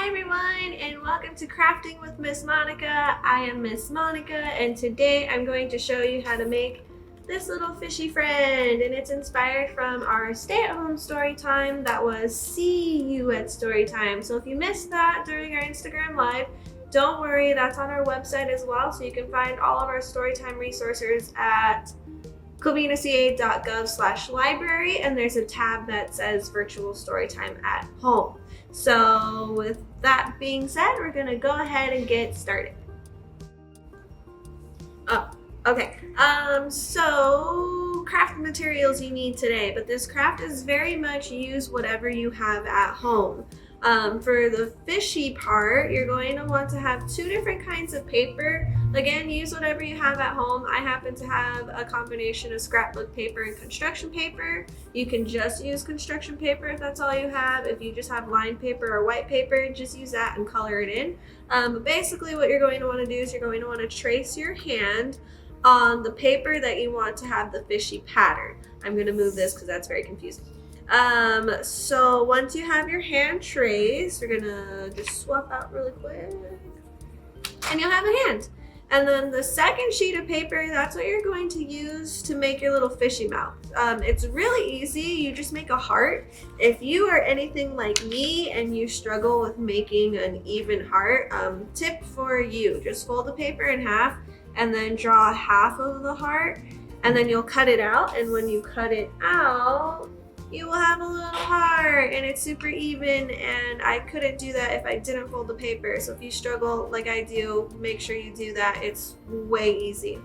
everyone, and welcome to Crafting with Miss Monica. I am Miss Monica, and today I'm going to show you how to make this little fishy friend, and it's inspired from our stay-at-home story time that was See You at Story Time. So if you missed that during our Instagram Live, don't worry, that's on our website as well, so you can find all of our storytime resources at covinaca.gov/library, and there's a tab that says virtual storytime at home. So with that being said, we're gonna go ahead and get started. Okay, so craft materials you need today, but this craft is very much use whatever you have at home. For the fishy part, you're going to want to have two different kinds of paper. Again, use whatever you have at home. I happen to have a combination of scrapbook paper and construction paper. You can just use construction paper if that's all you have. If you just have lined paper or white paper, just use that and color it in. But basically what you're going to want to do is you're going to want to trace your hand on the paper that you want to have the fishy pattern. I'm going to move this because that's very confusing. So once you have your hand traced, you're gonna just swap out really quick and you'll have a hand. And then the second sheet of paper, that's what you're going to use to make your little fishy mouth. It's really easy. You just make a heart. If you are anything like me and you struggle with making an even heart, tip for you, just fold the paper in half and then draw half of the heart, and then you'll cut it out. And when you cut it out, you will have a little heart, and it's super even, and I couldn't do that if I didn't fold the paper. So if you struggle like I do, make sure you do that. It's way easy.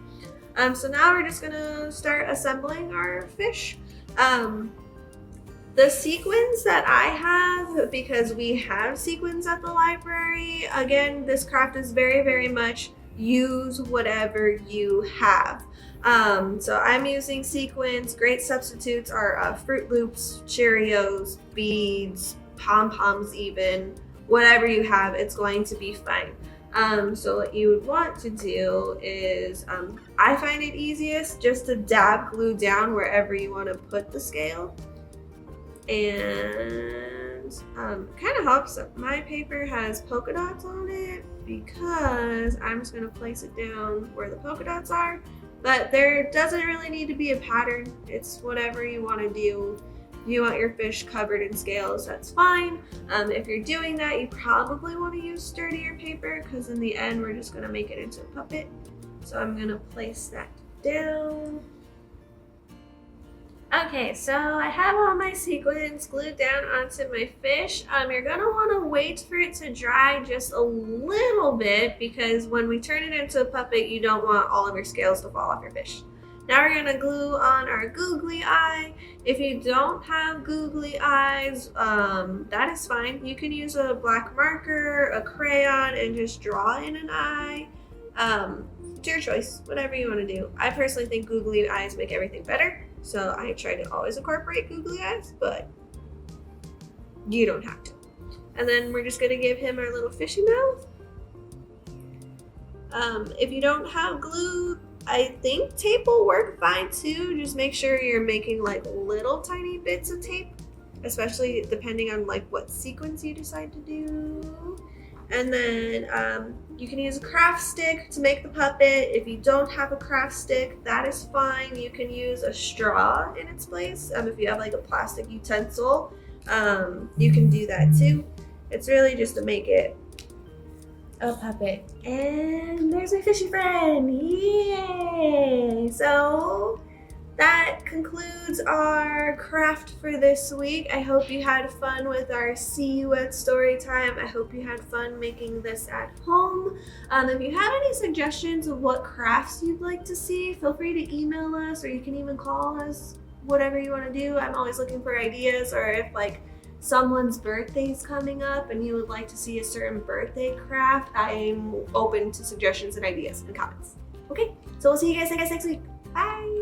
So now we're just gonna start assembling our fish. The sequins that I have, because we have sequins at the library, again, this craft is very, very much use whatever you have. So I'm using sequins. Great substitutes are Fruit Loops, Cheerios, beads, pom-poms even. Whatever you have, it's going to be fine. So what you would want to do is, I find it easiest just to dab glue down wherever you want to put the scale. And kind of helps that my paper has polka dots on it, because I'm just going to place it down where the polka dots are. But there doesn't really need to be a pattern. It's whatever you want to do. If you want your fish covered in scales, that's fine. If you're doing that, you probably want to use sturdier paper, because in the end, we're just going to make it into a puppet. So I'm going to place that down. Okay, so I have all my sequins glued down onto my fish. You're gonna wanna wait for it to dry just a little bit, because when we turn it into a puppet, you don't want all of your scales to fall off your fish. Now we're gonna glue on our googly eye. If you don't have googly eyes, that is fine. You can use a black marker, a crayon, and just draw in an eye. It's your choice, whatever you wanna do. I personally think googly eyes make everything better. So I try to always incorporate googly eyes, but you don't have to. And then we're just gonna give him our little fishy mouth. If you don't have glue, I think tape will work fine too. Just make sure you're making like little tiny bits of tape, especially depending on like what sequence you decide to do. And then you can use a craft stick to make the puppet. If you don't have a craft stick, that is fine. You can use a straw in its place. If you have like a plastic utensil, you can do that too. It's really just to make it a puppet. And there's my fishy friend. Yay! So that concludes our craft for this week. I hope you had fun with our See You at Story Time. I hope you had fun making this at home. If you have any suggestions of what crafts you'd like to see, feel free to email us, or you can even call us, whatever you want to do. I'm always looking for ideas, or if like someone's birthday's coming up and you would like to see a certain birthday craft, I'm open to suggestions and ideas and comments. Okay, so we'll see you guys next week. Bye!